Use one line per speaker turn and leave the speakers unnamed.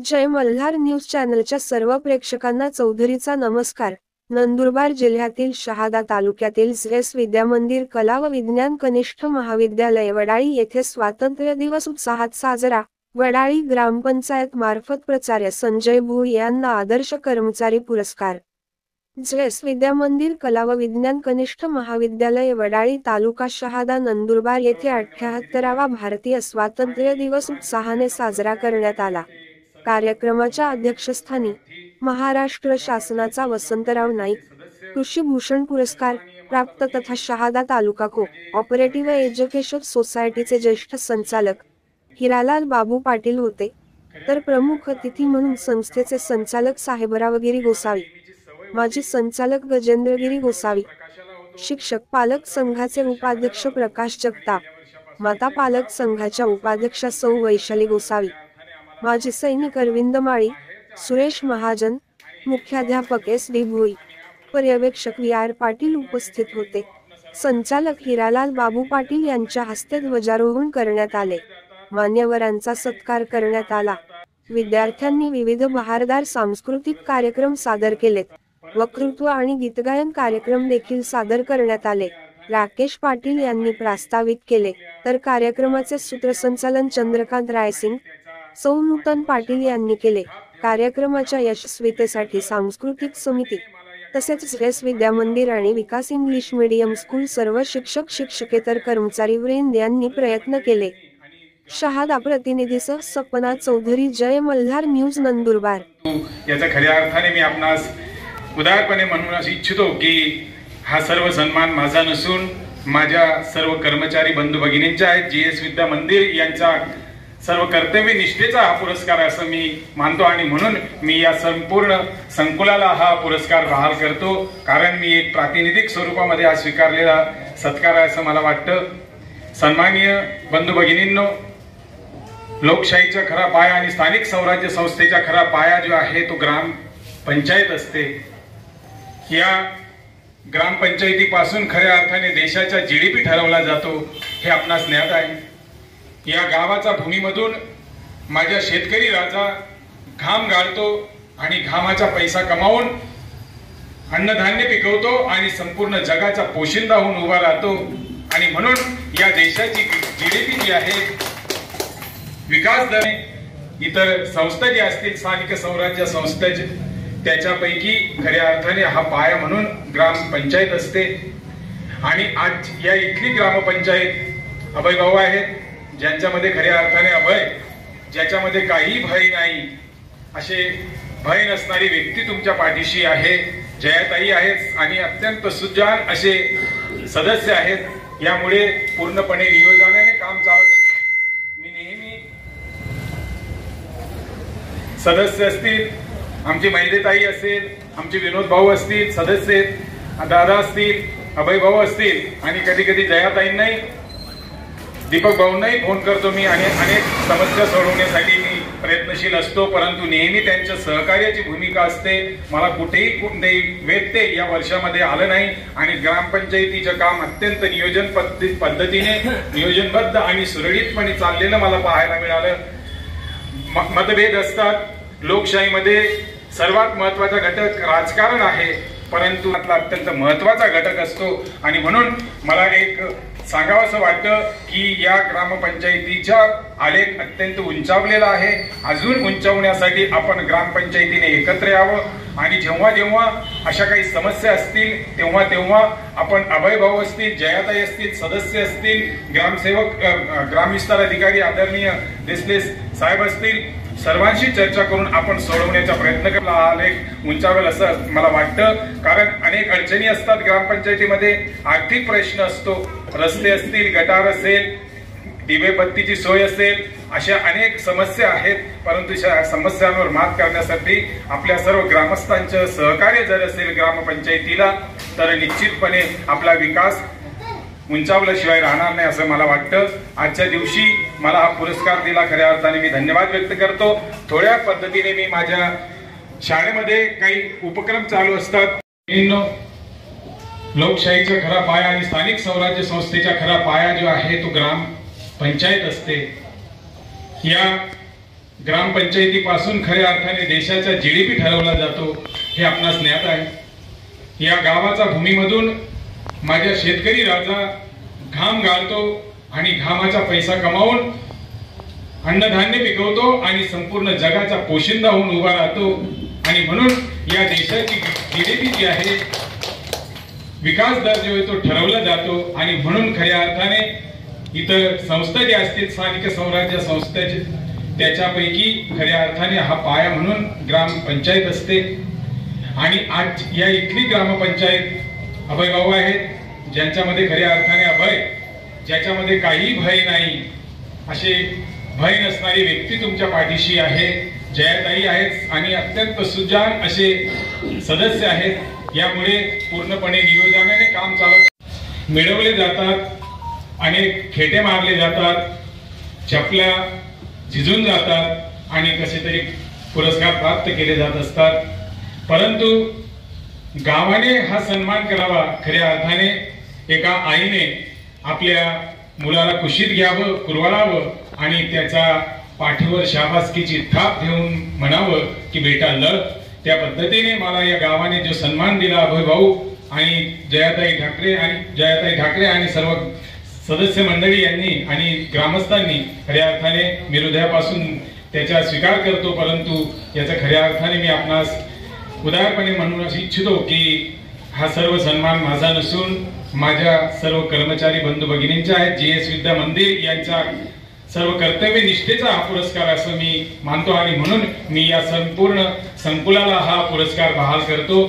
जय Malhar news चॅनलच्या सर्व प्रेक्षकांना चौधरीचा नमस्कार। नंदुरबार जिल्ह्यातील शहादा तालुक्यातील श्रेष्ठ विद्यामंदिर कला व विज्ञान कनिष्ठ महाविद्यालय वडाळी येथे स्वातंत्र्य दिवस उत्साहात साजरा। वडाळी ग्रामपंचायत मार्फत प्राचार्य संजय भोई यांना आदर्श कर्मचारी पुरस्कार। श्रेष्ठ विद्यामंदिर कला व विज्ञान कनिष्ठ महाविद्यालय वडाळी तालुका शहादा नंदुरबार येथे 78वा भारतीय स्वातंत्र्य दिवस उत्साहाने साजरा करण्यात आला। कार्यक्रमाच्या अध्यक्षस्थानी महाराष्ट्र शासनाचा वसंतराव नाईक कृषी भूषण पुरस्कार प्राप्त तथा शहादा तालुका को-ऑपरेटिव्ह एज्युकेशन सोसायटीचे ज्येष्ठ संचालक हिरालाल बाबू पाटील होते, तर प्रमुख अतिथी म्हणून संस्थेचे संचालक साहेबरावगिरी गोसावी, माजी संचालक गजेंद्रगिरी गोसावी, शिक्षक पालक संघाचे उपाध्यक्ष प्रकाश जगताप, माता पालक संघाच्या उपाध्यक्षा सौ वैशाली गोसावी, माजी सैनिक अरविंद माळी, सुरेश महाजन, मुख्याध्यापक SD भोई, पर्यवेक्षक VR पाटील उपस्थित होते। संचालक हिरालाल बाबू पाटील यांच्या हस्ते ध्वजारोहण करण्यात आले। मान्यवरांचा सत्कार करण्यात आला। विद्यार्थ्यांनी विविध बहारदार सांस्कृतिक कार्यक्रम सादर केलेत। वक्तृत्व आणि गीतगायन कार्यक्रम देखील सादर करण्यात आले। राकेश पाटील यांनी प्रास्ताविक केले, तर कार्यक्रमाचे सूत्रसंचालन चंद्रकांत रायसिंग, सौ नूतन पाटील यांनी केले। कार्यक्रमाच्या यशस्वीतेसाठी सांस्कृतिक समिती तसेच श्रेष्ठ विद्यामंदिर आणि विकास इंग्लिश मीडियम स्कूल सर्व शिक्षक शिक्षकेतर कर्मचारी वृंद यांनी प्रयत्न केले। शहादा प्रतिनिधीसह सपना चौधरी, जय मल्हार न्यूज नंदुरबार।
याचा खऱ्या अर्थाने मी आपणास उदारपणे म्हणून इच्छितो की हा सर्व सन्मान माझा नसून माझ्या सर्व कर्मचारी बंधू भगिनींचा आहे। GS विद्यामंदिर यांचा सर्व कर्तव्य निष्ठेचा हा पुरस्कार असं मी मानतो आणि म्हणून मी या संपूर्ण संकुलाला हा पुरस्कार बहाल करतो, कारण मी एक प्रातिनिधिक स्वरूपामध्ये हा स्वीकारलेला सत्कार आहे असं मला वाटतं। सन्माननीय बंधू भगिनींनो, लोकशाहीचा खरा पाया आणि स्थानिक स्वराज्य संस्थेचा खरा पाया जो आहे तो ग्राम पंचायत असते। या ग्रामपंचायतीपासून खऱ्या अर्थाने देशाचा GDP ठरवला जातो हे आपणास ज्ञात आहे। या गावाचा भूमीमधून माझ्या शेतकरी राजा घाम गाळतो आणि घामाचा पैसा कमावून अन्नधान्य पिकवतो आणि संपूर्ण जगाचा पोशिंदा होऊन उभा राहतो आणि म्हणून या देशाची GDP जी आहे, विकास दर इतर संस्था जी असतील स्थानिक स्वराज्य संस्था त्याच्यापैकी खऱ्या अर्थाने हा पाया म्हणून ग्रामपंचायत असते। आणि आज या इथली ग्रामपंचायत अभय भाऊ आहेत, ज्यांच्यामध्ये खऱ्या अर्थाने अभय, ज्याच्यामध्ये काही भय नाही, असे भय नसणारी व्यक्ती तुमच्या पाठीशी आहे। जयाताई आहेत आणि अत्यंत सुजाण असे सदस्य आहेत। यामुळे पूर्णपणे नियोजनाने काम चालत असते। मी नेहमी सदस्य असतील, आमची मैदेताई असेल, आमचे विनोद भाऊ असतील, सदस्य दादा असतील, अभय भाऊ असतील आणि कधी कधी जयाताईंनाही दीपक भाऊंनाही फोन करतो मी आणि अनेक समस्या सोडवण्यासाठी मी प्रयत्नशील असतो, परंतु नेहमी त्यांच्या सहकार्याची भूमिका असते। मला कुठेही कोणतेही व्यत्यय या वर्षामध्ये आलं नाही आणि ग्रामपंचायतीचं काम अत्यंत नियोजन पद्धतीने नियोजनबद्ध आणि सुरळीतपणे चाललेलं मला पाहायला मिळालं। मतभेद असतात, लोकशाहीमध्ये सर्वात महत्वाचा घटक राजकारण आहे, परंतु अत्यंत महत्वाचा घटक असतो आणि म्हणून मला एक सांगावं असं वाटतं की या ग्रामपंचायतीचा आलेख अत्यंत उंचावलेला आहे। अजून उंचावण्यासाठी आपण ग्रामपंचायतीने एकत्र यावं आणि जेव्हा जेव्हा अशा काही समस्या असतील तेव्हा तेव्हा आपण अभय भाऊ असतील, जयाताई असतील, सदस्य असतील, ग्रामसेवक ग्रामविस्तार अधिकारी आदरणीय देसले साहेब असतील, सर्वांशी चर्चा करून आपण सोडवण्याचा प्रयत्न केला आलेख उंचावेल असं मला वाटतं। कारण अनेक अडचणी असतात ग्रामपंचायतीमध्ये, आर्थिक प्रश्न असतो, रस्ते असतील, गटार असेल, दिवेबत्तीची सोय असेल, अशा अनेक समस्या आहेत। परंतु या समस्यांवर मात करण्यासाठी आपल्या सर्व ग्रामस्थांचं सहकार्य जर असेल ग्रामपंचायतीला, तर निश्चितपणे आपला विकास उंचावल्याशिवाय राहणार नाही असं मला वाटतं। आजच्या दिवशी मला हा पुरस्कार दिला, खऱ्या अर्थाने मी धन्यवाद व्यक्त करतो। थोड्या पद्धतीने मी माझ्या शाळेमध्ये काही उपक्रम चालू असतात। लोकशाहीचा खरा पाया आणि स्थानिक स्वराज्य संस्थेचा खरा पाया जो आहे तो ग्राम पंचायत असते। या ग्रामपंचायतीपासून खऱ्या अर्थाने देशाचा जीडीपी ठरवला जातो हे आपणास ज्ञात आहे। या गावाचा भूमीमधून माझ्या शेतकरी राजा घाम गाळतो आणि घामाचा पैसा कमावून अन्नधान्य पिकवतो आणि संपूर्ण जगाचा पोशिंदा होऊन उभा राहतो। आणि म्हणून या देशाची जीडीपी जी आहे, विकास दर जो आहे तो ठरवला जातो। आणि म्हणून खऱ्या अर्थाने इतर संस्था ज्या असतील, स्थानिक स्वराज्य संस्थेचे, त्याच्यापैकी खऱ्या अर्थाने हा पाया म्हणून ग्रामपंचायत असते। आणि आज या इथली ग्रामपंचायत अभय भाऊ आहेत, ज्यांच्यामध्ये खऱ्या अर्थाने अभय, ज्याच्यामध्ये काही भय नाही, असे भय नसणारी व्यक्ती तुमच्या पाठीशी आहे। जयाताई आहेत आणि अत्यंत सुजाण असे सदस्य आहेत। यामुळे पूर्णपणे नियोजनाने काम चालत मिळवले जातात, अनेक खेटे मारले जातात, चपल्या झिजून जातात आणि कसे तरी पुरस्कार प्राप्त केले जात असतात। परंतु गावाने हा सन्मान करावा, खऱ्या अर्थाने एका आईने आपल्या मुलाला कुशीत घ्यावं, कुरवाळावं आणि त्याचा पाठीवर शाबासकीची थाप देऊन म्हणावं की बेटा लढ। त्या पद्धतीने मला या गावाने जो सन्मान दिला अभय भाऊ आणि जयाताई ठाकरे आणि सर्व सदस्य मंडळी यांनी आणि ग्रामस्थांनी खऱ्या अर्थाने मी हृदयापासून त्याचा स्वीकार करतो। परंतु याचा खऱ्या अर्थाने मी आपणास उदारपणे म्हणून अशी इच्छितो की हा सर्व सन्मान माझा नसून माझ्या सर्व कर्मचारी बंधू भगिनींचा आहे। जीएस विद्या मंदिर यांचा सर्व कर्तव्य निष्ठेचा हा पुरस्कार असं मी मानतो आणि म्हणून मी या संपूर्ण संकुलाला हा पुरस्कार बहाल करतो।